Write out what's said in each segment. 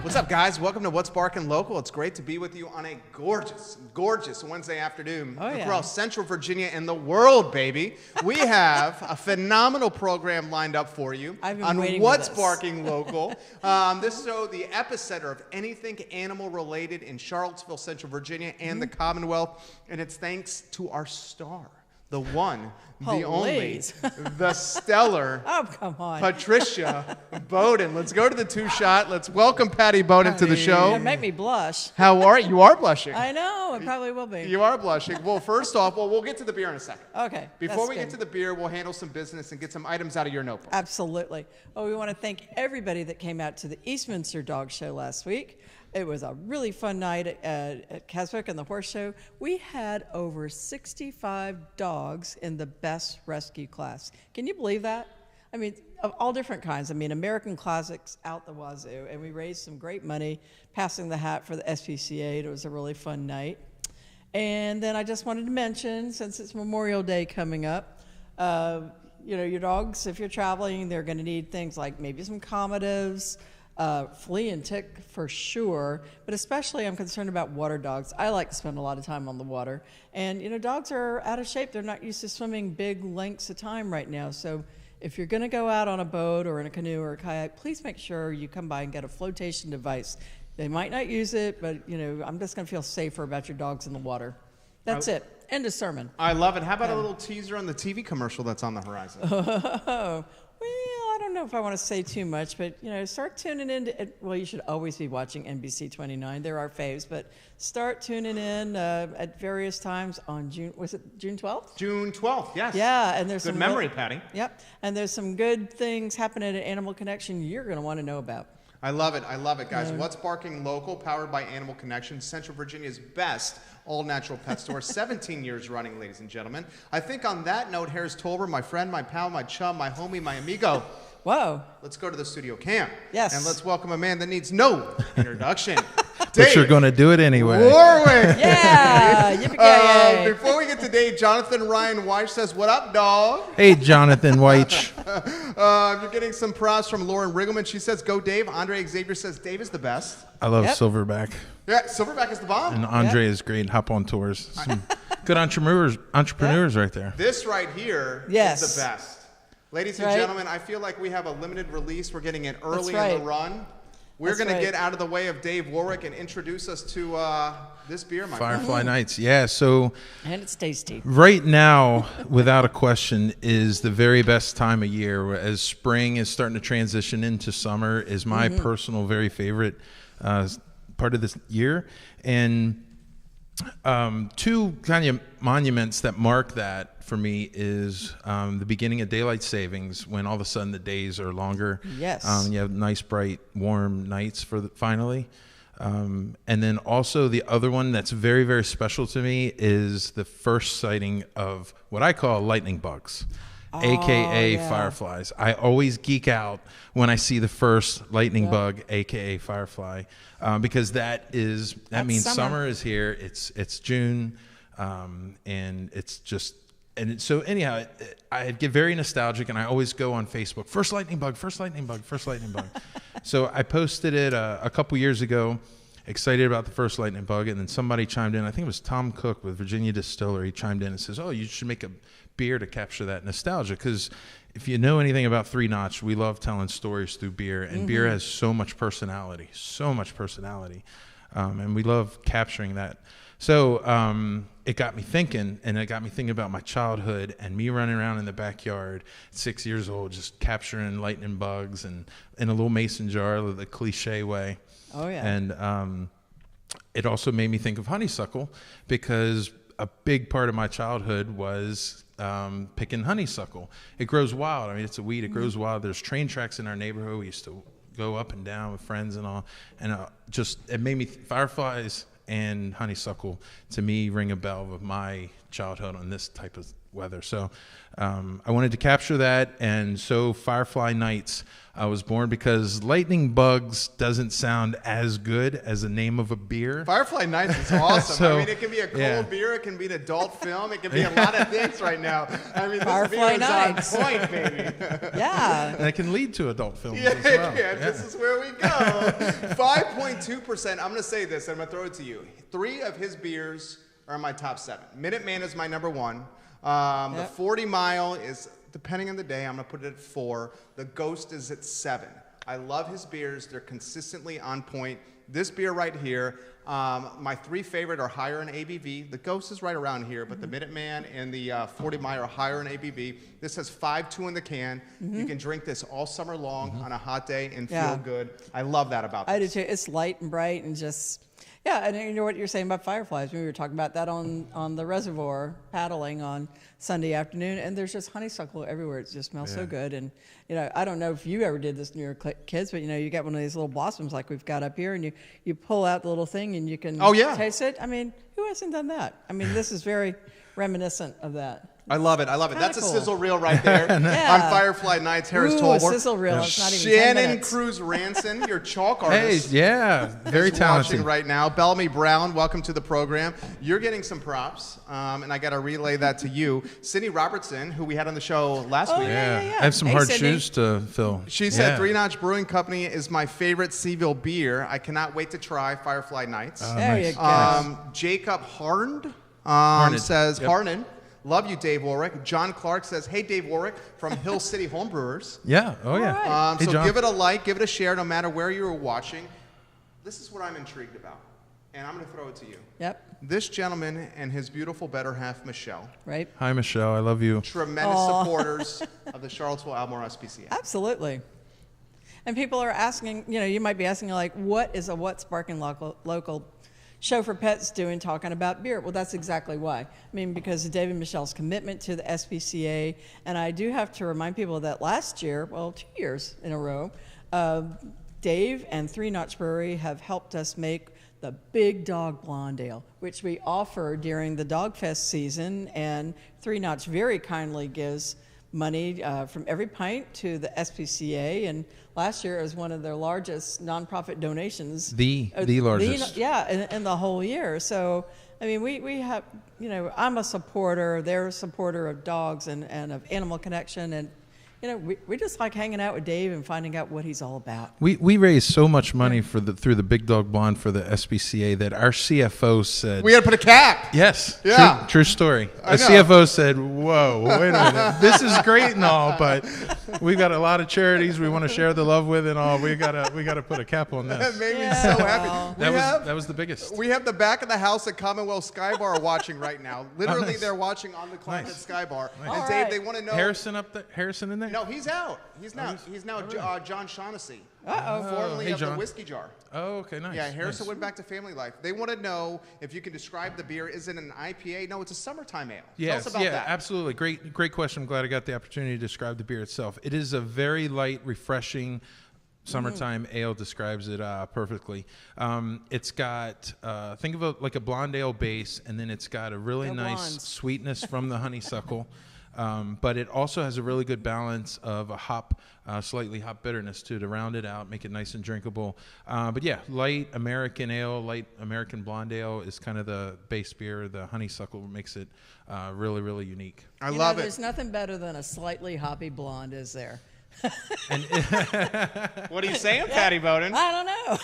What's up, guys? Welcome to What's Barking Local. It's great to be with you on a gorgeous, gorgeous Wednesday afternoon across Central Virginia and the world, baby. We have a phenomenal program lined up for you on What's Barking Local. This show, the epicenter of anything animal-related in Charlottesville, Central Virginia, and the Commonwealth, and it's thanks to our star. The one, the only, the stellar Patricia Boden. Let's go to the two-shot. Let's welcome Pattie Boden to the show. You make me blush. How are you? You are blushing. I know. It probably will be. You are blushing. Well, first off, we'll get to the beer in a second. Okay. Before we get to the beer, we'll handle some business and get some items out of your notebook. Absolutely. Well, we want to thank everybody that came out to the Eastminster Dog Show last week. It was a really fun night at Keswick and the Horse Show. We had over 65 dogs in the best rescue class. Can you believe that? I mean, of all different kinds. I mean, American classics out the wazoo. And we raised some great money passing the hat for the SPCA. It was a really fun night. And then I just wanted to mention, since it's Memorial Day coming up, your dogs, if you're traveling, they're going to need things like maybe some comedivs, flea and tick for sure, but especially I'm concerned about water dogs. I like to spend a lot of time on the water, and dogs are out of shape. They're not used to swimming big lengths of time right now. So if you're going to go out on a boat or in a canoe or a kayak, please make sure you come by and get a flotation device. They might not use it, but I'm just going to feel safer about your dogs in the water. That's it. End of sermon. I love it. How about a little teaser on the TV commercial that's on the horizon? Well, I don't know if I want to say too much, but start tuning in to. Well, you should always be watching NBC 29. They're our faves, but start tuning in at various times on June. Was it June 12th? June 12th. Yes. Yeah, and there's good some memory, Pattie. Yep, and there's some good things happening at Animal Connection you're going to want to know about. I love it. I love it, guys. What's Barking Local, powered by Animal Connection, Central Virginia's best all-natural pet store, 17 years running, ladies and gentlemen. I think on that note, Harris Tolber, my friend, my pal, my chum, my homie, my amigo. Whoa. Let's go to the studio cam. Yes. And let's welcome a man that needs no introduction. But you're going to do it anyway. Warwick. Yeah. Yippee-ki-yay. Before we get to Dave, Jonathan Ryan Weich says, what up, dog? Hey, Jonathan Weich. You're getting some props from Lauren Riggleman. She says, go Dave. Andre Xavier says, Dave is the best. I love Silverback. Yeah, Silverback is the bomb. And Andre is great. Hop on tours. Some good entrepreneurs right there. This right here is the best. Ladies and gentlemen, I feel like we have a limited release. We're getting it early in the run. We're going to get out of the way of Dave Warwick and introduce us to this beer, my friend. Firefly Nights. Yeah, so. And it's tasty. Right now, without a question, is the very best time of year. As spring is starting to transition into summer, is my personal very favorite part of this year. And two kind of monuments that mark that for me is the beginning of daylight savings, when all of a sudden the days are longer. Yes. You have nice, bright, warm nights finally. And then also the other one that's very, very special to me is the first sighting of what I call lightning bugs. AKA fireflies. I always geek out when I see the first lightning bug, AKA firefly, because that means summer is here. It's June, and it's just so anyhow, I get very nostalgic, and I always go on Facebook. First lightning bug, first lightning bug, first lightning bug. So I posted it a couple years ago. Excited about the first lightning bug, and then somebody chimed in. I think it was Tom Cook with Virginia Distillery. Chimed in and says, "Oh, you should make a beer to capture that nostalgia." Because if you know anything about Three Notch, we love telling stories through beer, and beer has so much personality, and we love capturing that. So it got me thinking, and it got me thinking about my childhood and me running around in the backyard, 6 years old, just capturing lightning bugs and in a little mason jar, the cliche way. Oh, yeah. And it also made me think of honeysuckle, because a big part of my childhood was picking honeysuckle. It grows wild. I mean, it's a weed. It grows wild. There's train tracks in our neighborhood. We used to go up and down with friends and all. And it made me, fireflies and honeysuckle, to me, ring a bell of my childhood on this type of weather. So I wanted to capture that, and so Firefly Nights was born because lightning bugs doesn't sound as good as the name of a beer. Firefly Nights is awesome. So, I mean, it can be a cold beer, it can be an adult film, it can be a lot of things right now. I mean, Firefly this beer Nights. is on point, baby. Yeah. And it can lead to adult films Yeah, as well. this is where we go. 5.2%. I'm going to say this, I'm going to throw it to you. 3 of his beers are in my top 7. Minuteman is my number 1. The 40 Mile is, depending on the day, I'm going to put it at 4. The Ghost is at 7. I love his beers. They're consistently on point. This beer right here, my 3 favorite are higher in ABV. The Ghost is right around here, but the Minuteman and the 40 Mile are higher in ABV. This has 5.2 in the can. You can drink this all summer long on a hot day and feel good. I love that about this. I do too. It's light and bright and just, and you know what you're saying about fireflies. We were talking about that on the reservoir paddling on Sunday afternoon, and there's just honeysuckle everywhere. It just smells so good. And, I don't know if you ever did this when you were kids, but, you got one of these little blossoms like we've got up here, and you pull out the little thing and you can taste it. I mean, who hasn't done that? I mean, this is very reminiscent of that. I love it. I love it. That's cool. A sizzle reel right there on Firefly Nights. Harris Ooh, Tolbert. a sizzle reel. It's not even 10 Shannon minutes. Cruz Ranson, your chalk artist. Hey, very is talented. Watching right now. Bellamy Brown, welcome to the program. You're getting some props, and I got to relay that to you. Sydney Robertson, who we had on the show last week. I have some hard shoes to fill. She said 3 Notch Brewing Company is my favorite Seaville beer. I cannot wait to try Firefly Nights. There you go. Jacob Harned says, Harned. Love you, Dave Warwick. John Clark says, hey, Dave Warwick from Hill City Homebrewers. Yeah. Oh, yeah. So give it a like, give it a share, no matter where you're watching. This is what I'm intrigued about, and I'm going to throw it to you. Yep. This gentleman and his beautiful better half, Michelle. Right. Hi, Michelle. I love you. Tremendous supporters of the Charlottesville-Albemarle SPCA. Absolutely. And people are asking, you might be asking, like, what is a What Sparking Local show for pets doing talking about beer? Well, that's exactly why. I mean, because of Dave and Michelle's commitment to the SPCA, and I do have to remind people that last year, 2 years in a row, Dave and 3 Notch Brewery have helped us make the Big Dog Blonde Ale, which we offer during the Dog Fest season, and 3 Notch very kindly gives money from every pint to the SPCA, and last year it was one of their largest nonprofit donations. The largest. In the whole year. So, I mean, we have, I'm a supporter, they're a supporter of dogs and of Animal Connection, and we just like hanging out with Dave and finding out what he's all about. We raised so much money through the Big Dog Blonde for the SPCA that our CFO said We had to put a cap. Yes. Yeah. True story. The CFO said, "Whoa, wait a minute. This is great and all, but we've got a lot of charities we want to share the love with and all. We gotta put a cap on this." That made me so happy. That was the biggest. We have the back of the house at Commonwealth Sky Bar watching right now. Literally, nice. they're watching on the climb at Sky Bar. Nice. And All Dave, right. they want to know. Harrison in there? No, he's out. He's now John Shaughnessy. Uh-oh. Formerly Hey, of the John. Whiskey Jar. Oh, okay, nice. Yeah, Harrison nice. went back to family life. They want to know if you can describe the beer. Is it an IPA? No, it's a summertime ale. Yes, Tell us about that. absolutely. Great question. I'm glad I got the opportunity to describe the beer itself. It is a very light, refreshing summertime ale. Describes it perfectly. It's got think of it like a blonde ale base, and then it's got a really nice blondes. sweetness from the honeysuckle. But it also has a really good balance of a slightly hop bitterness too, to round it out, make it nice and drinkable. But yeah, light American ale, light American blonde ale is kind of the base beer. The honeysuckle makes it really, really unique. I love it. There's nothing better than a slightly hoppy blonde, is there? What are you saying, Pattie Boden? I don't know.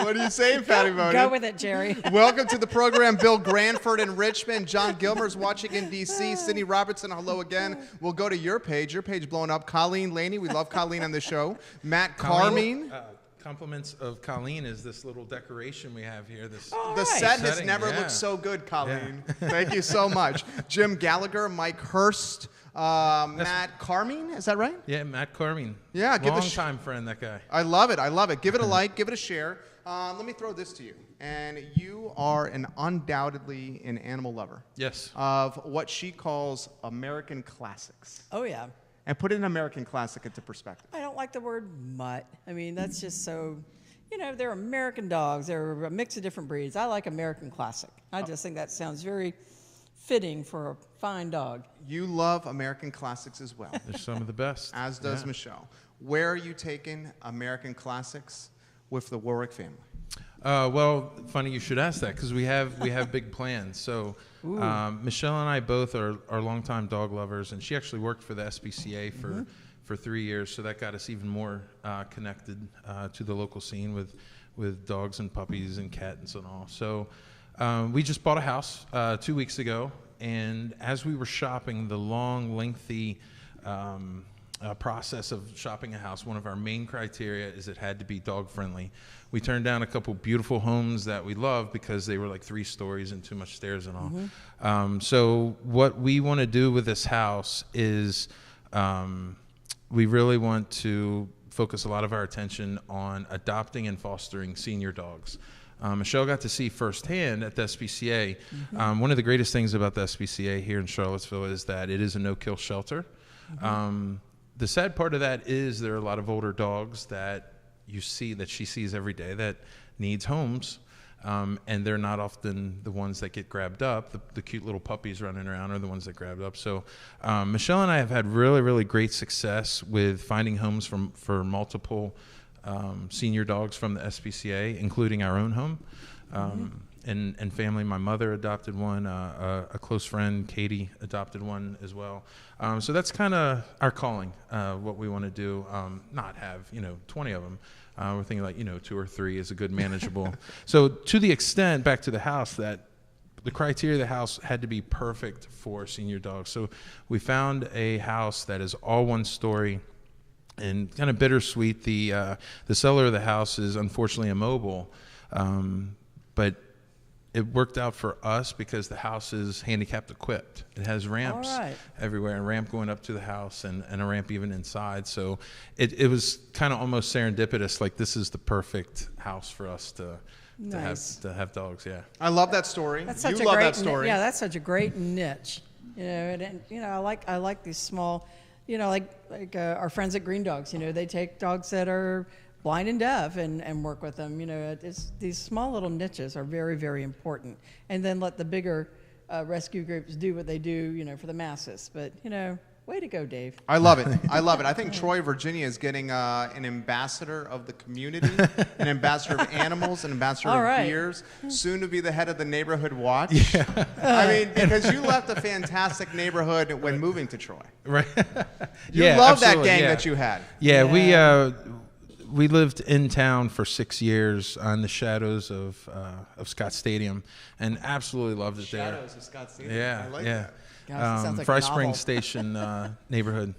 What are you saying, Pattie Boden? Go with it, Jerry. Welcome to the program, Bill Granford in Richmond. John Gilmer's watching in D.C. Sydney Robertson, hello again. We'll go to your page. Your page blowing up. Colleen Laney, we love Colleen on the show. Matt Carmine. Compliments of Colleen is this little decoration we have here. The set has never looked so good, Colleen. Yeah. Thank you so much. Jim Gallagher, Mike Hurst, Matt Carmine, is that right? Yeah, Matt Carmine. Yeah, long-time friend, that guy. I love it. I love it. Give it a like. Give it a share. Let me throw this to you. And you are undoubtedly an animal lover. Yes. Of what she calls American classics. Oh, yeah. And put an American classic into perspective. I don't like the word mutt. I mean, that's just so, they're American dogs. They're a mix of different breeds. I like American classic. I just think that sounds very fitting for a fine dog. You love American classics as well. They're some of the best. As does Michelle. Where are you taking American classics with the Warwick family? Well, funny you should ask that because we have big plans. So Michelle and I both are longtime dog lovers, and she actually worked for the SPCA for 3 years, so that got us even more connected to the local scene with dogs and puppies and cats and all. So we just bought a house 2 weeks ago, and as we were shopping, the long, lengthy process of shopping a house, one of our main criteria is it had to be dog friendly. We turned down a couple beautiful homes that we love because they were like 3 stories and too much stairs and all. So what we want to do with this house is we really want to focus a lot of our attention on adopting and fostering senior dogs. Michelle got to see firsthand at the SPCA. One of the greatest things about the SPCA here in Charlottesville is that it is a no-kill shelter. The sad part of that is there are a lot of older dogs that she sees every day that needs homes, and they're not often the ones that get grabbed up. The cute little puppies running around are the ones that grabbed up. So Michelle and I have had really, really great success with finding homes for multiple senior dogs from the SPCA, including our own home. And family. My mother adopted one. A close friend, Katie, adopted one as well. So that's kind of our calling. What we want to do, not have 20 of them. We're thinking like 2 or 3 is a good manageable. So to the extent, back to the house, that the criteria of the house had to be perfect for senior dogs. So we found a house that is all 1 story. And kind of bittersweet, the seller of the house is unfortunately immobile, but it worked out for us because the house is handicapped equipped. It has ramps everywhere, a ramp going up to the house and a ramp even inside. So it was kind of almost serendipitous, like this is the perfect house for us to have dogs. Yeah, I love that story. That's such you love that story. Yeah, that's such a great niche. And I like these small, like our friends at Green Dogs. They take dogs that are blind and deaf and work with them. These small little niches are very, very important. And then let the bigger rescue groups do what they do, for the masses. But, way to go, Dave. I love it. I love it. I think Troy, Virginia is getting an ambassador of the community, an ambassador of animals, an ambassador of beers, soon to be the head of the neighborhood watch. Yeah. I mean, because you left a fantastic neighborhood when moving to Troy. Right. You love that gang that you had. Yeah. We lived in town for 6 years on the shadows of Scott Stadium, and absolutely loved it there. Shadows of Scott Stadium. Yeah, I like that. Gosh, sounds like Fry a novel. Spring Station neighborhood,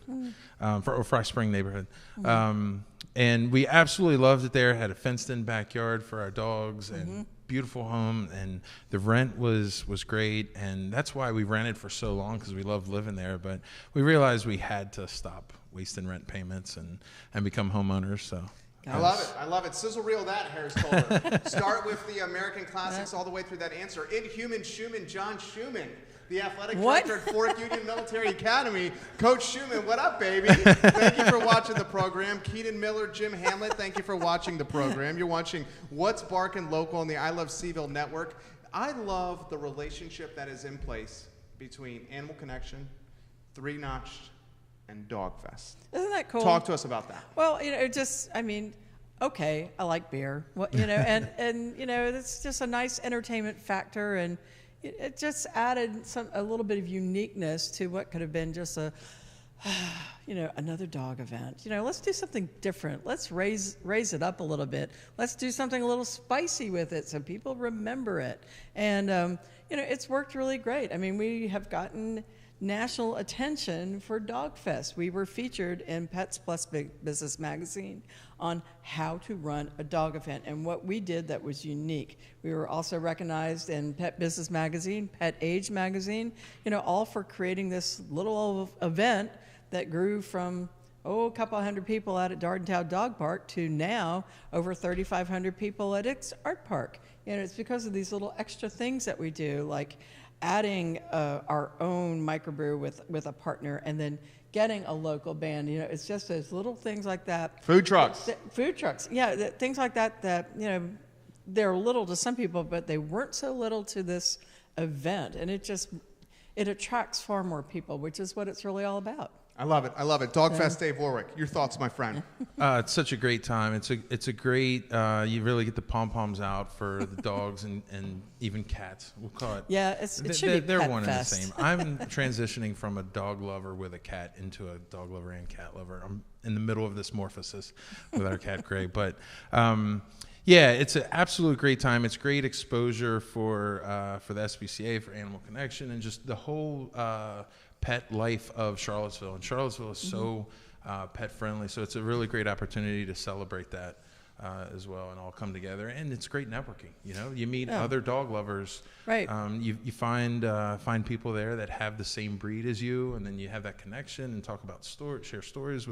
or Fry Spring neighborhood, and we absolutely loved it there. Had a fenced-in backyard for our dogs and beautiful home, and the rent was great, and that's why we rented for so long because we loved living there. But we realized we had to stop wasting rent payments and become homeowners. So. I love it. I love it. Sizzle reel that, Harris Colder. Start with the American classics all the way through that answer. Inhuman Schumann, John Schumann, the athletic director at Fork Union Military Academy. Coach Schumann, what up, baby? Thank you for watching the program. Keaton Miller, Jim Hamlet, thank you for watching the program. You're watching What's Barkin' Local on the I Love Seville Network. I love the relationship that is in place between Animal Connection, Three Notched, and Dog Fest. Isn't that cool? Talk to us about that. Well, okay, I like beer. Well, and it's just a nice entertainment factor, and it just added a little bit of uniqueness to what could have been just another dog event. Let's do something different. Let's raise it up a little bit. Let's do something a little spicy with it so people remember it. And it's worked really great. I mean, we have gotten national attention for Dog Fest. We were featured in Pets Plus Business Magazine on how to run a dog event and what we did that was unique. We were also recognized in Pet Business Magazine, Pet Age Magazine, all for creating this little event that grew from a couple hundred people out at Dardentown Dog Park to now over 3,500 people at Ix Art Park. It's because of these little extra things that we do, like adding our own microbrew with a partner, and then getting a local band. It's just those little things like that. Food trucks. Yeah, things like that they're little to some people, but they weren't so little to this event. And it just, it attracts far more people, which is what it's really all about. I love it. I love it. Dog Fest Dave Warwick. Your thoughts, my friend? It's such a great time. It's a great. You really get the pom poms out for the dogs and even cats. We'll call it. Yeah, it should be they're pet one fest. and the same. I'm transitioning from a dog lover with a cat into a dog lover and cat lover. I'm in the middle of this morphosis with our cat Gray, but. Yeah, it's an absolute great time. It's great exposure for the SPCA, for Animal Connection, and just the whole pet life of Charlottesville. And Charlottesville is so pet friendly, so it's a really great opportunity to celebrate that as well and all come together. And it's great networking. You know, you meet other dog lovers. Right. You find people there that have the same breed as you, and then you have that connection and talk about share stories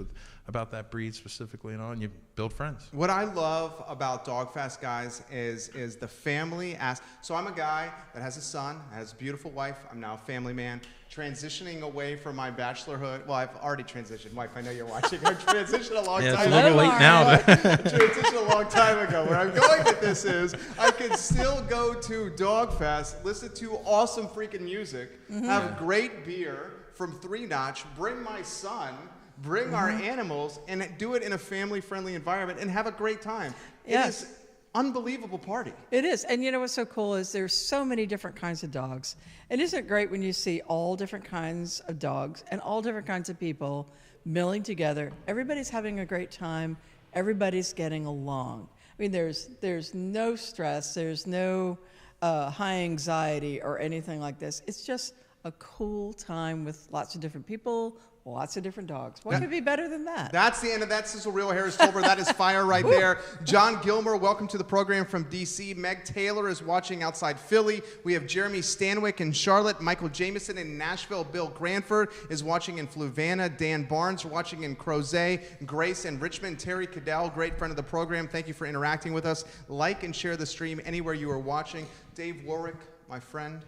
about that breed specifically and all, and you build friends. What I love about Dog Fest, guys, is the family so I'm a guy that has a son, has a beautiful wife. I'm now a family man, transitioning away from my bachelorhood. Well, I've already transitioned. Wife, I know you're watching. I transitioned a long time ago. It's a little late now. Transitioned a long time ago. Where I'm going with this is I can still go to Dog Fest, listen to awesome freaking music, have great beer from 3 Notch, bring my son, bring our animals, and do it in a family-friendly environment and have a great time. Yes. It is unbelievable party. It is. And you know what's so cool is there's so many different kinds of dogs. And isn't it great when you see all different kinds of dogs and all different kinds of people milling together? Everybody's having a great time. Everybody's getting along. I mean, there's no stress. There's no high anxiety or anything like this. It's just a cool time with lots of different people, lots of different dogs. What could be better than that? That's the end of that Sizzle Real Harris Tolbert. That is fire right there. John Gilmer, welcome to the program from D.C. Meg Taylor is watching outside Philly. We have Jeremy Stanwyck in Charlotte. Michael Jameson in Nashville. Bill Granford is watching in Fluvanna. Dan Barnes watching in Crozet. Grace in Richmond. Terry Cadell, great friend of the program. Thank you for interacting with us. Like and share the stream anywhere you are watching. Dave Warwick, my friend,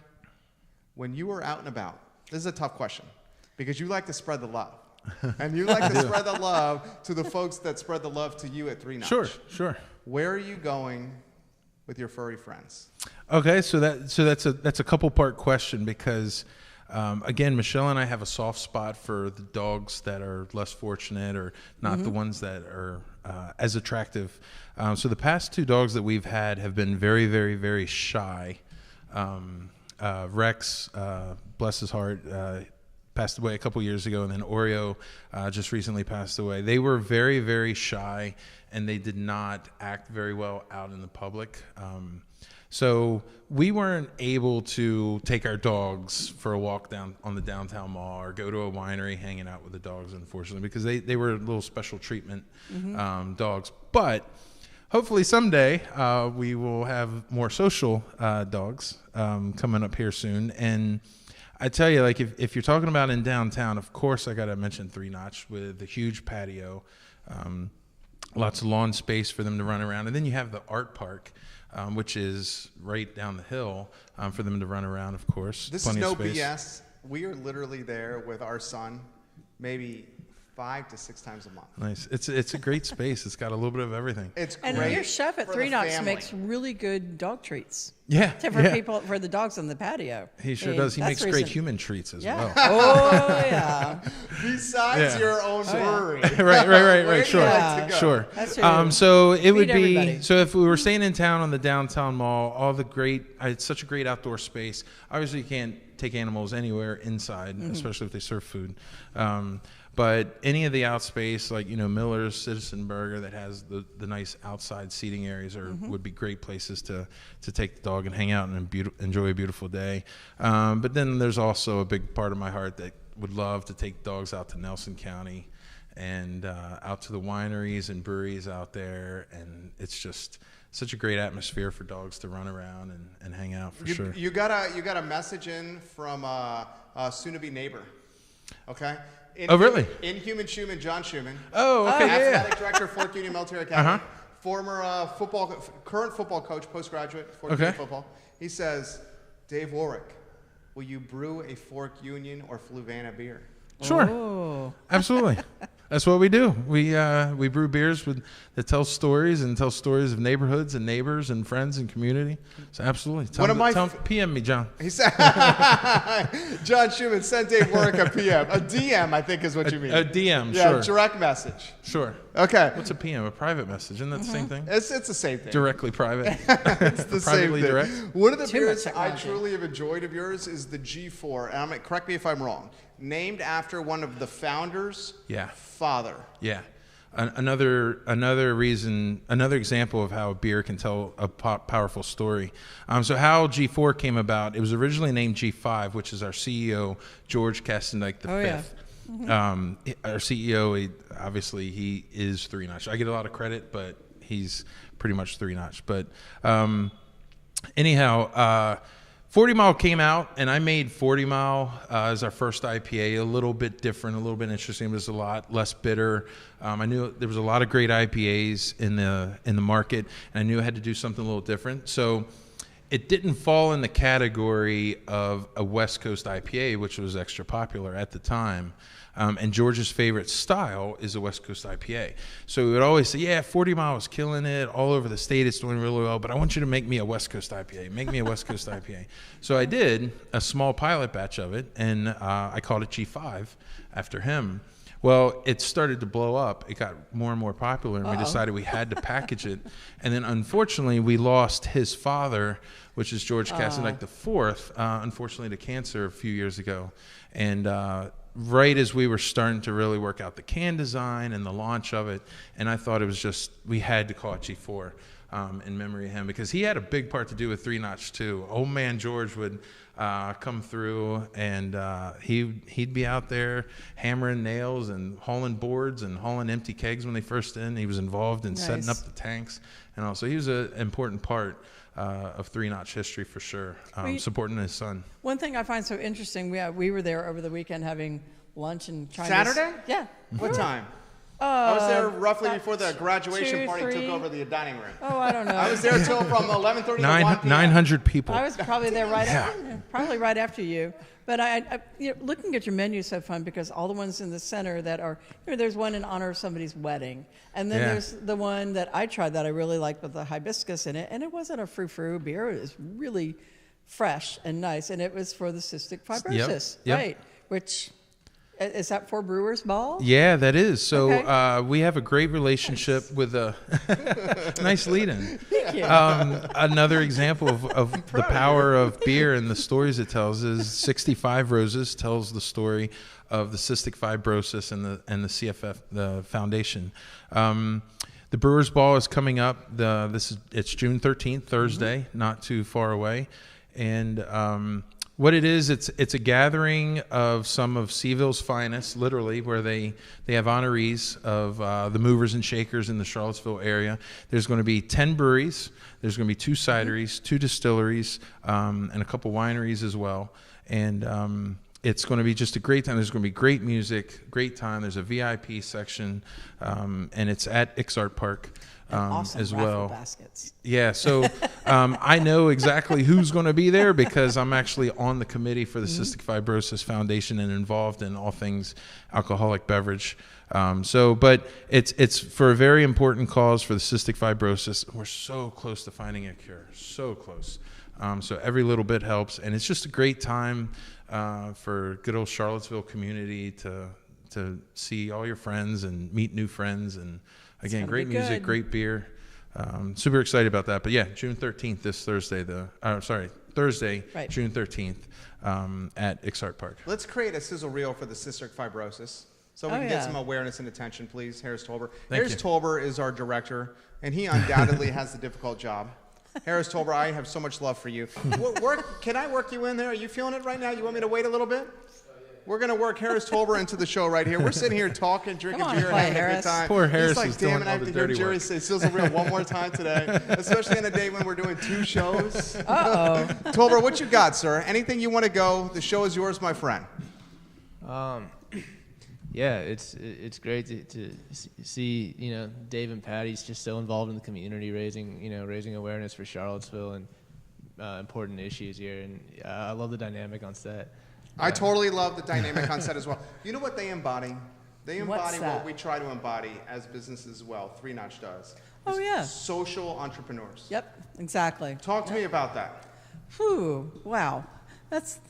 when you are out and about, this is a tough question, because you like to spread the love. And you like to spread the love to the folks that spread the love to you at 3 Notch. Sure. Where are you going with your furry friends? Okay, so that's a couple part question, because again, Michelle and I have a soft spot for the dogs that are less fortunate or not the ones that are as attractive. So the past 2 dogs that we've had have been very, very, very shy. Rex, bless his heart, passed away a couple years ago, and then Oreo just recently passed away. They were very, very shy, and they did not act very well out in the public. So we weren't able to take our dogs for a walk down on the downtown mall or go to a winery hanging out with the dogs, unfortunately, because they were little special treatment dogs. But hopefully someday we will have more social dogs coming up here soon. And I tell you, like, if you're talking about in downtown, of course I got to mention 3 Notch with the huge patio, lots of lawn space for them to run around. And then you have the art park, which is right down the hill for them to run around, of course. This is no BS. We are literally there with our son maybe 5 to 6 times a month. Nice. It's a great space. It's got a little bit of everything. It's and great. your chef at 3 Notch makes really good dog treats. Yeah. For the dogs on the patio. He sure does. He makes great human treats as well. Oh, yeah. Besides your own brewery. Right. Sure. Sure. So it would be, everybody. so if we were staying in town on the downtown mall, it's such a great outdoor space. Obviously you can't take animals anywhere inside, especially if they serve food. But any of the out space, like, Miller's, Citizen Burger, that has the nice outside seating areas would be great places to take the dog and hang out and enjoy a beautiful day. But then there's also a big part of my heart that would love to take dogs out to Nelson County and out to the wineries and breweries out there. And it's just such a great atmosphere for dogs to run around and hang out for sure. You got a message in from a soon-to-be neighbor, okay? Really? Inhuman Schumann, John Schumann. Oh, okay, Athletic director, Fort Union Military Academy. Former current football coach, postgraduate, Fort Union football. He says, Dave Warwick, will you brew a Fort Union or Fluvanna beer? Sure. Oh. Absolutely. That's what we do. We brew beers that tell stories of neighborhoods and neighbors and friends and community. So absolutely. PM me, John. He said, John Schumann sent Dave Warwick a PM. A DM, I think is what you mean. A DM, yeah, sure. Direct message. Sure. Okay. What's a PM? A private message. Isn't that the same thing? It's the same thing. Directly private. It's the same thing. Direct. One of the beers I truly have enjoyed of yours is the G4. And correct me if I'm wrong. Named after one of the founders' father. Yeah. Another example of how a beer can tell a powerful story. So how G4 came about, it was originally named G5, which is our CEO, George Castendike V. Yeah. Our CEO, obviously, he is 3-notch. I get a lot of credit, but he's pretty much 3-notch. But anyhow, 40 Mile came out, and I made 40 Mile as our first IPA, a little bit different, a little bit interesting. It was a lot less bitter. I knew there was a lot of great IPAs in the market, and I knew I had to do something a little different. So it didn't fall in the category of a West Coast IPA, which was extra popular at the time. And George's favorite style is a West Coast IPA. So we would always say, yeah, 40 Mile is killing it. All over the state, it's doing really well. But I want you to make me a West Coast IPA. Make me a West Coast IPA. So I did a small pilot batch of it, and I called it G5 after him. Well, it started to blow up. It got more and more popular, and we decided we had to package it. And then, unfortunately, we lost his father, which is George Castendike IV, unfortunately to cancer a few years ago. And right as we were starting to really work out the can design and the launch of it, and I thought it was just, we had to call it G4 in memory of him, because he had a big part to do with 3-notch too. Old man George would come through, and he'd be out there hammering nails and hauling boards and hauling empty kegs when they first in. He was involved in setting up the tanks, and also he was an important part of 3-notch history for sure, supporting his son. One thing I find so interesting, we were there over the weekend having lunch and trying Saturday? Yeah. What time? I was there roughly before the graduation party took over the dining room. Oh, I don't know. I was there till from 11:30 to 1 p.m. 900 people. I was probably there probably right after you. But looking at your menu is so fun, because all the ones in the center that are, there's one in honor of somebody's wedding. And then there's the one that I tried that I really liked with the hibiscus in it. And it wasn't a frou-frou beer. It was really fresh and nice. And it was for the cystic fibrosis, right? Which... Is that for Brewers Ball? Yeah, that is. So we have a great relationship with a nice lead-in. Thank you. Another example of the power of beer and the stories it tells is 65 Roses tells the story of the cystic fibrosis and the CFF, the foundation. The Brewers Ball is coming up. It's June 13th, Thursday, not too far away, and. What it is, it's a gathering of some of Seville's finest, literally, where they have honorees of the movers and shakers in the Charlottesville area. There's going to be 10 breweries. There's going to be 2 cideries, 2 distilleries, and a couple wineries as well. And it's going to be just a great time. There's going to be great music, great time. There's a VIP section, and it's at Ixart Park. Awesome as raffle well. Baskets. Yeah, so I know exactly who's going to be there, because I'm actually on the committee for the Cystic Fibrosis Foundation and involved in all things alcoholic beverage. But it's for a very important cause for the cystic fibrosis. We're so close to finding a cure, so close. So every little bit helps, and it's just a great time for good old Charlottesville community to see all your friends and meet new friends, and again, great music, great beer. Super excited about that. But yeah, June 13th, this Thursday, Thursday, right. June 13th at Ixart Park. Let's create a sizzle reel for the cystic fibrosis so we can get some awareness and attention, please. Harris Tolber. Harris Tolber is our director, and he undoubtedly has the difficult job. Harris Tolber, I have so much love for you. Can I work you in there? Are you feeling it right now? You want me to wait a little bit? We're going to work Harris Tolber into the show right here. We're sitting here talking, drinking beer, having a good time. Poor Harris is doing all the dirty work. I have to hear Jerry say sizzle reel one more time today, especially on a day when we're doing 2 shows. Uh-oh. Tolber, what you got, sir? Anything you want to go? The show is yours, my friend. Yeah, it's great to see, Dave and Pattie's just so involved in the community, raising awareness for Charlottesville and important issues here, and I love the dynamic on set. I totally love the dynamic on set as well. You know what they embody? They embody what we try to embody as businesses as well. 3 Notch does. Oh, yeah. Social entrepreneurs. Yep, exactly. Talk to me about that. Whew, wow. That's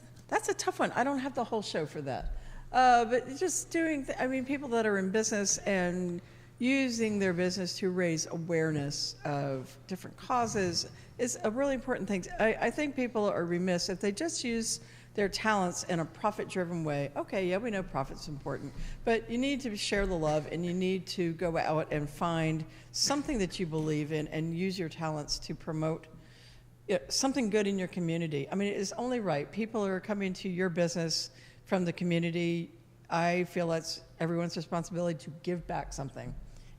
a tough one. I don't have the whole show for that. But just doing, people that are in business and using their business to raise awareness of different causes is a really important thing. I think people are remiss if they just use their talents in a profit-driven way. Okay, yeah, we know profit's important, but you need to share the love, and you need to go out and find something that you believe in and use your talents to promote something good in your community. I mean, it's only right. People are coming to your business from the community. I feel that's everyone's responsibility to give back something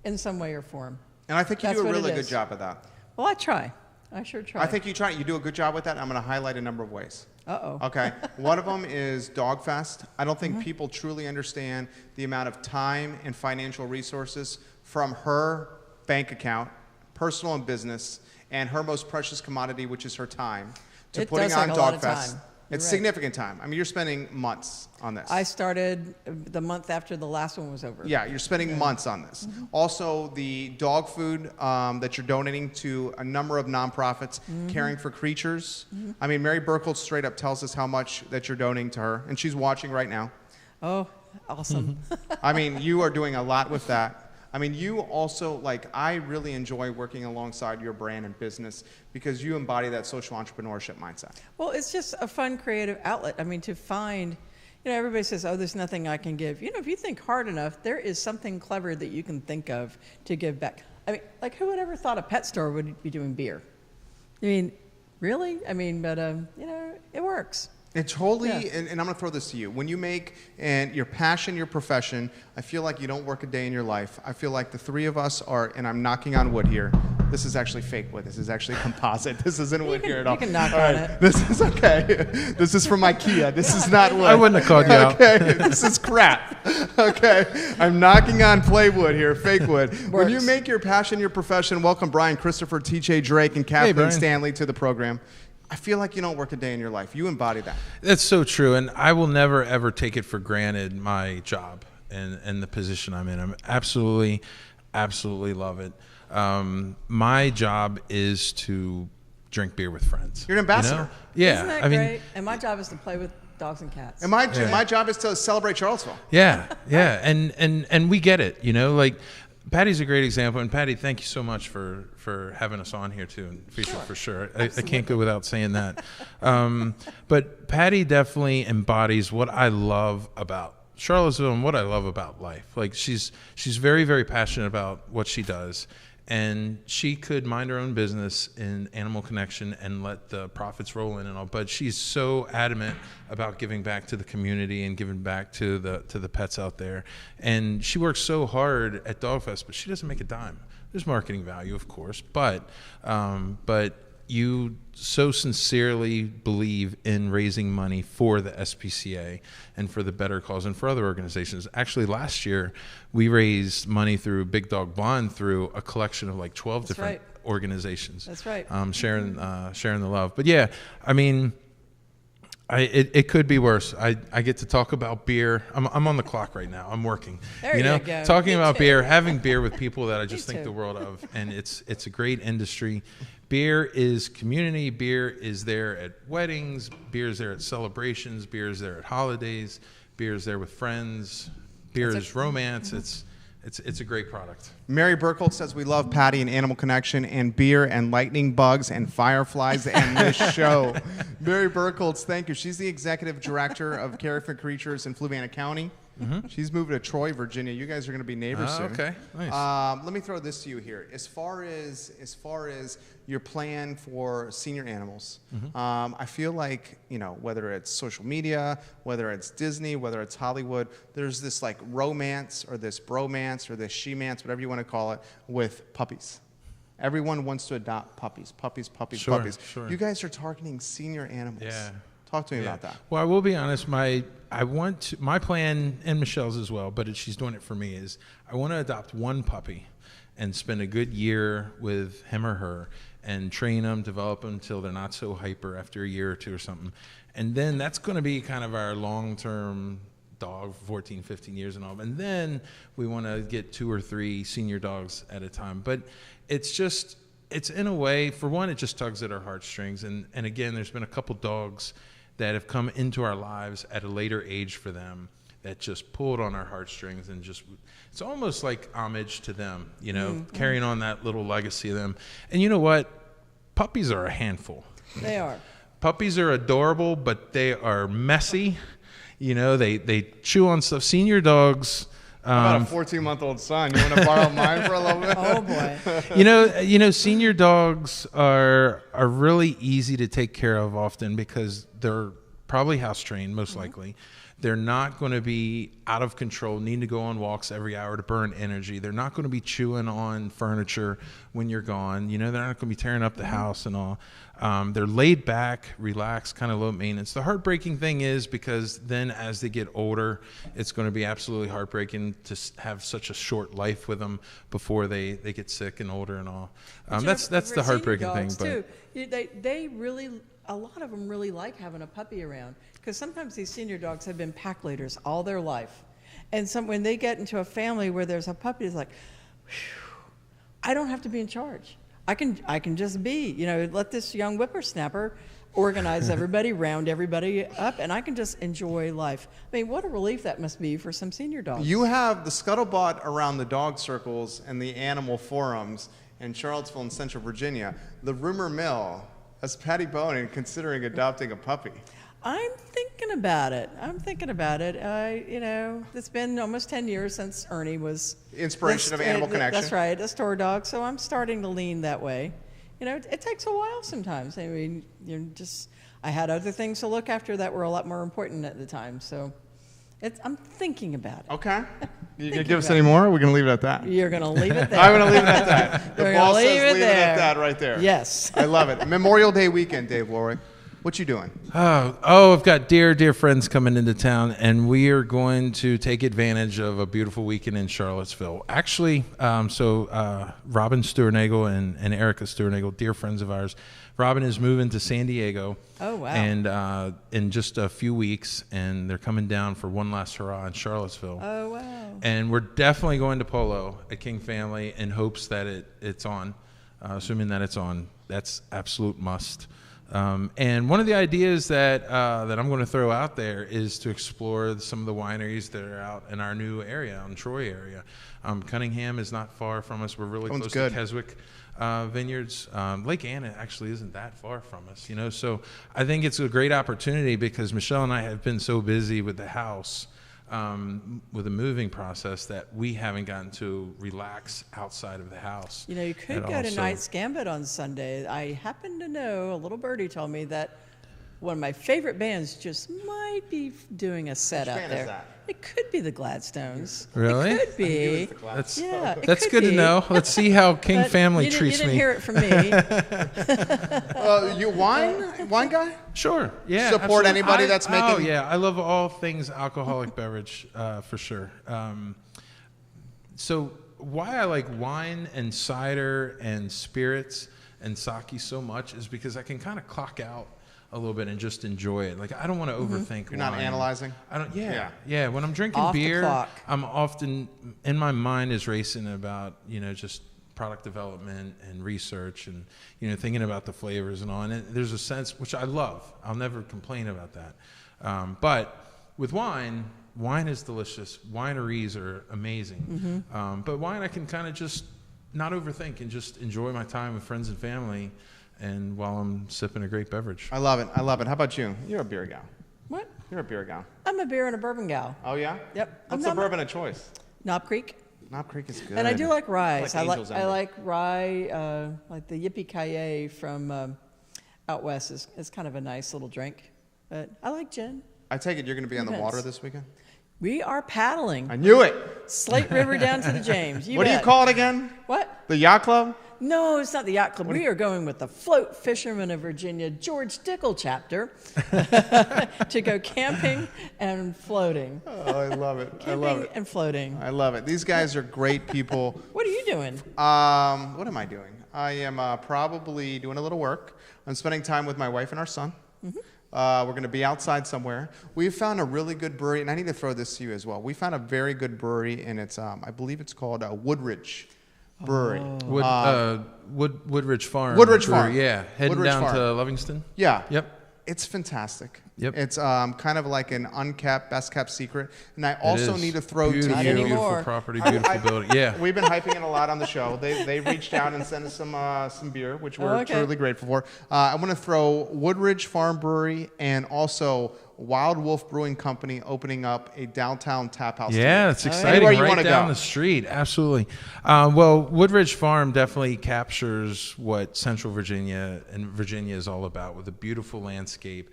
in some way or form. And I think you do a really good job of that. Well, I try. I sure try. I think you try. You do a good job with that. I'm going to highlight a number of ways. Uh-oh. Okay. One of them is Dog Fest. I don't think people truly understand the amount of time and financial resources from her bank account, personal and business, and her most precious commodity, which is her time, to putting on Dog Fest. It's significant time. I mean, you're spending months on this. I started the month after the last one was over. Yeah, you're spending months on this. Also, the dog food that you're donating to a number of nonprofits, Caring for Creatures. I mean, Mary Burkle straight up tells us how much that you're donating to her, and she's watching right now. Oh, awesome. I mean, you are doing a lot with that. I mean, you also, I really enjoy working alongside your brand and business because you embody that social entrepreneurship mindset. Well, it's just a fun, creative outlet. I mean, to find, everybody says, oh, there's nothing I can give. If you think hard enough, there is something clever that you can think of to give back. I mean, who would ever thought a pet store would be doing beer? I mean, really? I mean, but, it works. It totally, and I'm going to throw this to you. When you make your passion your profession, I feel like you don't work a day in your life. I feel like the three of us are, and I'm knocking on wood here. This is actually fake wood. This is actually composite. This isn't wood here at all. You can knock on it. This is okay. This is from IKEA. This is not wood. I wouldn't have called you out. Okay, this is crap. Okay, I'm knocking on plywood here, fake wood. When you make your passion your profession, welcome Brian, Christopher, TJ Drake, and Kathleen Stanley to the program. I feel like you don't work a day in your life. You embody that. That's so true, and I will never ever take it for granted, my job and the position I'm in. I'm absolutely love it. My job is to drink beer with friends. You're an ambassador. Yeah. Isn't that great? And my job is to play with dogs and cats. And my job is to celebrate Charlottesville. Yeah. And we get it, Pattie's a great example, and Pattie, thank you so much for having us on here too, and for sure. I can't go without saying that. But Pattie definitely embodies what I love about Charlottesville and what I love about life. She's very, very passionate about what she does, and she could mind her own business in Animal Connection and let the profits roll in and all, but she's so adamant about giving back to the community and giving back to the pets out there. And she works so hard at Dog Fest, but she doesn't make a dime. There's marketing value, of course, but you so sincerely believe in raising money for the SPCA and for the better cause and for other organizations. Actually, last year, we raised money through Big Dog Blonde through a collection of 12 different organizations. That's right. Sharing the love. But yeah, I mean, it could be worse. I get to talk about beer. I'm on the clock right now. I'm working. There you go. Talking about beer, having beer with people that I just think the world of, and it's a great industry. Beer is community. Beer is there at weddings. Beer is there at celebrations. Beer is there at holidays. Beer is there with friends. Beer is romance. It's a great product. Mary Burkle says we love Pattie and Animal Connection and beer and lightning bugs and fireflies and this show. Mary Burkle, thank you. She's the executive director of Caring for Creatures in Fluvanna County. She's moving to Troy, Virginia. You guys are going to be neighbors soon. Okay, nice. Let me throw this to you here. As far as your plan for senior animals, I feel like whether it's social media, whether it's Disney, whether it's Hollywood, there's this romance or this bromance or this she-mance, whatever you want to call it, with puppies. Everyone wants to adopt puppies. Sure. You guys are targeting senior animals. Yeah. Talk to me about that. Well, I will be honest. My plan, and Michelle's as well, but she's doing it for me, is I want to adopt one puppy and spend a good year with him or her and train them, develop them until they're not so hyper after a year or two or something. And then that's going to be kind of our long-term dog for 14, 15 years and all. And then we want to get 2 or 3 senior dogs at a time. But it's in a way, for one, it just tugs at our heartstrings. And again, there's been a couple dogs that have come into our lives at a later age for them that just pulled on our heartstrings, and just, it's almost like homage to them, carrying on that little legacy of them. And you know what? Puppies are a handful. They are. Puppies are adorable, but they are messy. They chew on stuff. Senior dogs. How about a 14-month-old son? You want to borrow mine for a little bit? Oh boy. Senior dogs are really easy to take care of often because they're probably house trained, most likely. They're not going to be out of control, need to go on walks every hour to burn energy. They're not going to be chewing on furniture when you're gone. They're not going to be tearing up the house and all. They're laid back, relaxed, kind of low maintenance. The heartbreaking thing is because then as they get older, it's going to be absolutely heartbreaking to have such a short life with them before they get sick and older and all. That's the heartbreaking thing. But they really, a lot of them really like having a puppy around, because sometimes these senior dogs have been pack leaders all their life. And when they get into a family where there's a puppy, it's like, whew, I don't have to be in charge. I can just be, let this young whippersnapper organize everybody, round everybody up, and I can just enjoy life. I mean, what a relief that must be for some senior dogs. You have the scuttlebutt around the dog circles and the animal forums in Charlottesville and Central Virginia. The rumor mill, as Pattie Boden considering adopting a puppy. I'm thinking about it. It's been almost 10 years since Ernie was inspiration of Animal Connection. That's right, a store dog. So I'm starting to lean that way. It takes a while sometimes. I mean, I had other things to look after that were a lot more important at the time. So I'm thinking about it. Okay. You gonna give us any more? Or are we gonna leave it at that? You're gonna leave it there. I'm gonna leave it at that. The boss says leave it at that right there. Yes. I love it. Memorial Day weekend, Dave Warwick. What you doing? I've got dear friends coming into town, and we are going to take advantage of a beautiful weekend in Charlottesville. Actually, Robin Stewart-Nagel and Erica Stewart-Nagel, dear friends of ours. Robin is moving to San Diego. Oh, wow. And in just a few weeks, and they're coming down for one last hurrah in Charlottesville. Oh, wow. And we're definitely going to Polo at King Family in hopes that it's on, assuming that it's on. That's absolute must. And one of the ideas that I'm going to throw out there is to explore some of the wineries that are out in our new area, in Troy area. Cunningham is not far from us. We're really close to Keswick Vineyards. Lake Anna actually isn't that far from us, So I think it's a great opportunity because Michelle and I have been so busy with the house, with the moving process, that we haven't gotten to relax outside of the house. You could go to Knight's Gambit on Sunday. I happen to know, a little birdie told me that one of my favorite bands just might be doing a set out there. Which band is that? It could be the Gladstones. Really? It could be. That's good to know. Let's see how King Family treats me. You didn't hear it from me. You wine guy? Sure. Yeah. Support anybody that's making. Oh yeah, I love all things alcoholic beverage for sure. So why I like wine and cider and spirits and sake so much is because I can kind of clock out a little bit and just enjoy it. Like I don't want to overthink. You're not analyzing. I don't. Yeah. When I'm drinking beer, I'm often in my mind is racing about just product development and research and thinking about the flavors and all. And there's a sense which I love. I'll never complain about that. But with wine is delicious. Wineries are amazing. But wine I can kind of just not overthink and just enjoy my time with friends and family. And while I'm sipping a great beverage. I love it. How about you? You're a beer gal. What? You're a beer gal. I'm a beer and a bourbon gal. Oh, yeah? Yep. What's the bourbon of choice? Knob Creek. Knob Creek is good. And I do like rye. I like rye, like the Yippee-Ki-Yay from out west is kind of a nice little drink. But I like gin. I take it you're going to be on the water this weekend? We are paddling. I knew it. Slate River down to the James. What do you call it again? What? The Yacht Club? No, it's not the Yacht Club. We are going with the Float Fishermen of Virginia George Dickel chapter to go camping and floating. Oh, I love it. Camping and floating. I love it. These guys are great people. What are you doing? What am I doing? I am probably doing a little work. I'm spending time with my wife and our son. We're going to be outside somewhere. We found a really good brewery, and I need to throw this to you as well. We found a very good brewery, and it's I believe it's called Woodridge Brewery. Woodridge Farm. Woodridge Brewery, Farm. yeah. Heading Woodridge down Farm. to Livingston. Yeah. Yep. It's fantastic. Yep. It's kind of like an uncapped, best-kept secret. And I also need to throw beautiful, to you. beautiful property, beautiful building. Yeah. We've been hyping it a lot on the show. They reached out and sent us some beer, which we're truly grateful for. I want to throw Woodridge Farm Brewery and also Wild Wolf Brewing Company opening up a downtown tap house. Yeah, it's exciting. Right down the street. Absolutely. Well, Woodridge Farm definitely captures what Central Virginia and Virginia is all about, with a beautiful landscape,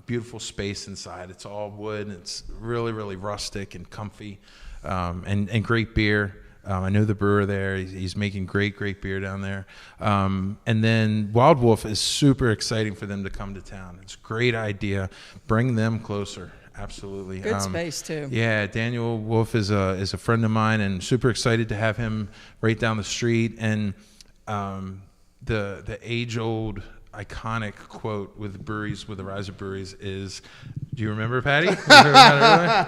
beautiful space inside. It's all wood, and it's really, really rustic and comfy, and great beer. I know the brewer there. He's making great beer down there. And then Wild Wolf is super exciting for them to come to town. It's a great idea. Bring them closer. Absolutely. Good space too. Yeah, Daniel Wolf is a friend of mine, and super excited to have him right down the street. And the age-old iconic quote with breweries, with the rise of breweries, is, do you remember, Pattie?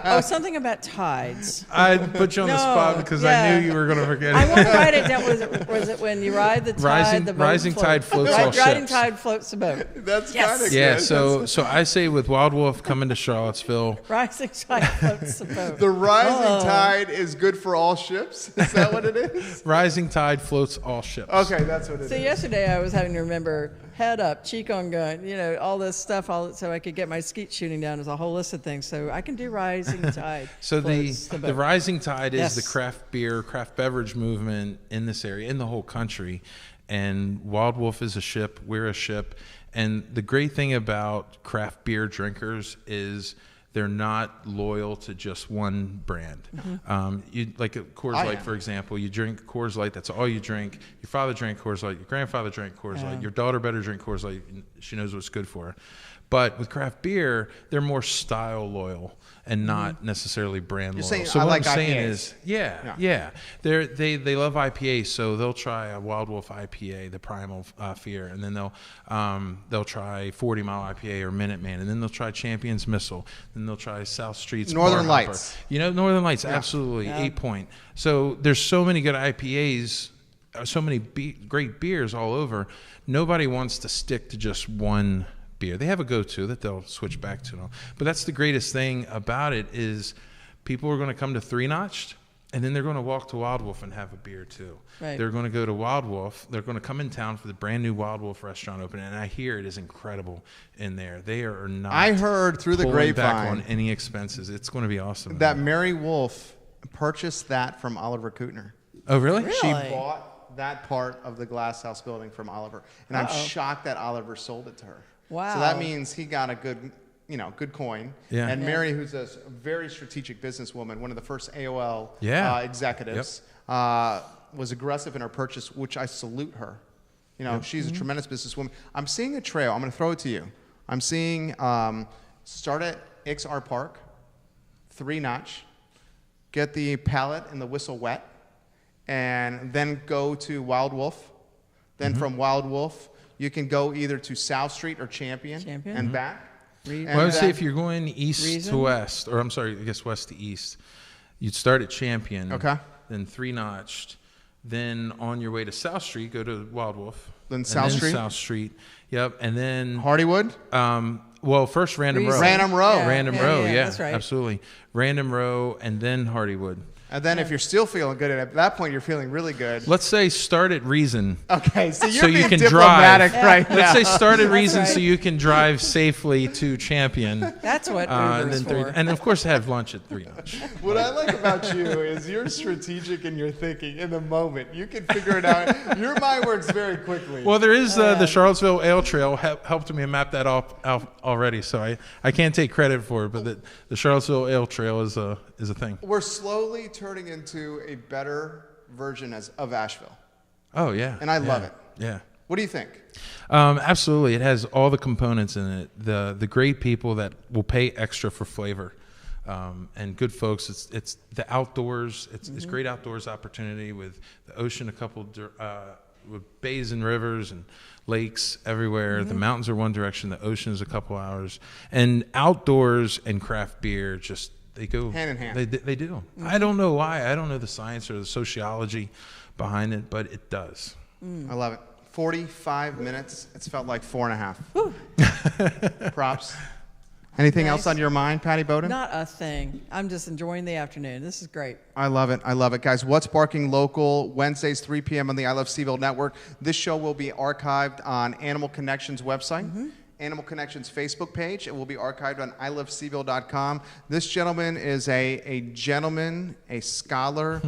Oh, something about tides. I put you on the spot because I knew you were going to forget it. I want to write it down. Was it when you ride the tide, the boat rising tide floats all ships. Rising tide floats the boat. That's kind of yeah. good. So I say with Wild Wolf coming to Charlottesville, Rising tide floats the boat. The rising tide is good for all ships. Is that what it is? rising tide floats all ships. Okay, that's what it is. So yesterday I was having to remember head up, cheek on gun, all this stuff, so I could get my skeet shooting down. There's a whole list of things. So I can do rising tide. So the rising tide is the craft beverage movement in this area, in the whole country. And Wild Wolf is a ship. We're a ship. And the great thing about craft beer drinkers is they're not loyal to just one brand. You like a Coors Light, for example. You drink Coors Light, that's all you drink. Your father drank Coors Light. Your grandfather drank Coors Light. Your daughter better drink Coors Light. She knows what's good for her. But with craft beer, they're more style loyal and not necessarily brand loyal. Saying, so what I'm IPAs. saying is, they love IPAs, so they'll try a Wild Wolf IPA, the Primal Fear, and then they'll try 40 Mile IPA or Minuteman, and then they'll try Champion's Missile, then they'll try South Street's Northern Bar Hopper. Lights. Northern Lights, absolutely, 8 Point. So there's so many good IPAs, so many great beers all over. Nobody wants to stick to just one beer. They have a go-to that they'll switch back to. But that's the greatest thing about it, is people are going to come to Three Notched, and then they're going to walk to Wild Wolf and have a beer too. Right. They're going to go to Wild Wolf. They're going to come in town for the brand new Wild Wolf restaurant opening, and I hear it is incredible in there. They are not. I heard through the grapevine back on any expenses. It's going to be awesome. that Mary Wolf purchased that from Oliver Kootner. Oh, really? She bought that part of the Glass House building from Oliver, and I'm shocked that Oliver sold it to her. Wow. So that means he got a good coin. Yeah. And Mary, who's a very strategic businesswoman, one of the first AOL executives, was aggressive in her purchase, which I salute her. She's a tremendous businesswoman. I'm seeing a trail. I'm going to throw it to you. I'm seeing start at XR Park, Three Notch, get the pallet and the whistle wet, and then go to Wild Wolf. Then from Wild Wolf, you can go either to South Street or Champion. And back. Well, I would say if you're going east to west, or I'm sorry, I guess west to east, you'd start at Champion. Okay. Then Three Notched. Then on your way to South Street, go to Wild Wolf. Then South Street. South Street. Yep. And then Hardywood. Well, first Random Row. Random Row. Random Row. Yeah, that's right. Absolutely. Random Row, and then Hardywood. And then if you're still feeling good, at that point you're feeling really good. Let's say start at Reason. Okay, so you're so being you can diplomatic drive. right now. Let's say start at Reason so you can drive safely to Champion. That's what Uber is for. And of course have lunch at Three Notch. What I like about you is you're strategic in your thinking in the moment. You can figure it out. Your mind works very quickly. Well, there is the Charlottesville Ale Trail helped me map that out already, so I can't take credit for it, but the Charlottesville Ale Trail is a thing. We're slowly turning into a better version of Asheville. Oh, yeah. And I love it. Yeah. What do you think? Absolutely. It has all the components in it. The great people that will pay extra for flavor. And good folks. It's the outdoors. It's great outdoors opportunity with the ocean with bays and rivers and lakes everywhere. The mountains are one direction, the ocean is a couple hours, and outdoors and craft beer just they go hand in hand. They do. I don't know why. I don't know the science or the sociology behind it, but it does. I love it. 45 minutes. It's felt like 4.5. Props. Anything else on your mind, Pattie Boden? Not a thing. I'm just enjoying the afternoon. This is great. I love it. I love it. Guys, What's Barking Local, Wednesdays, 3 p.m. on the I Love Seville Network. This show will be archived on Animal Connections website, Animal Connections Facebook page. It will be archived on iloveseville.com. This gentleman is a gentleman, a scholar,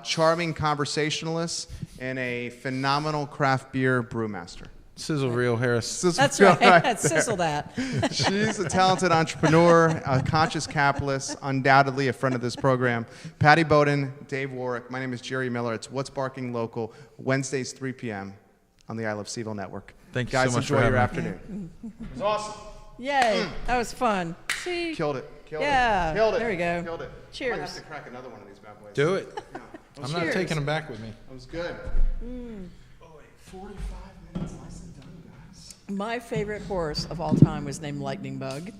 charming conversationalist, and a phenomenal craft beer brewmaster. Sizzle reel, Harris. That's right. Sizzle that. She's a talented entrepreneur, a conscious capitalist, undoubtedly a friend of this program. Pattie Boden, Dave Warwick. My name is Jerry Miller. It's What's Barking Local, Wednesdays, 3 p.m. on the I Love Seville Network. Thank you Guys, so much enjoy for your having afternoon. It was awesome. Yay. That was fun. See? Killed it. Killed Yeah, it. Killed it. there we go. Killed it. Cheers. I might have to crack another one of these bad boys. Do it. Yeah. I'm not taking them back with me. That was good. 45 minutes. Nicely done, guys. My favorite horse of all time was named Lightning Bug.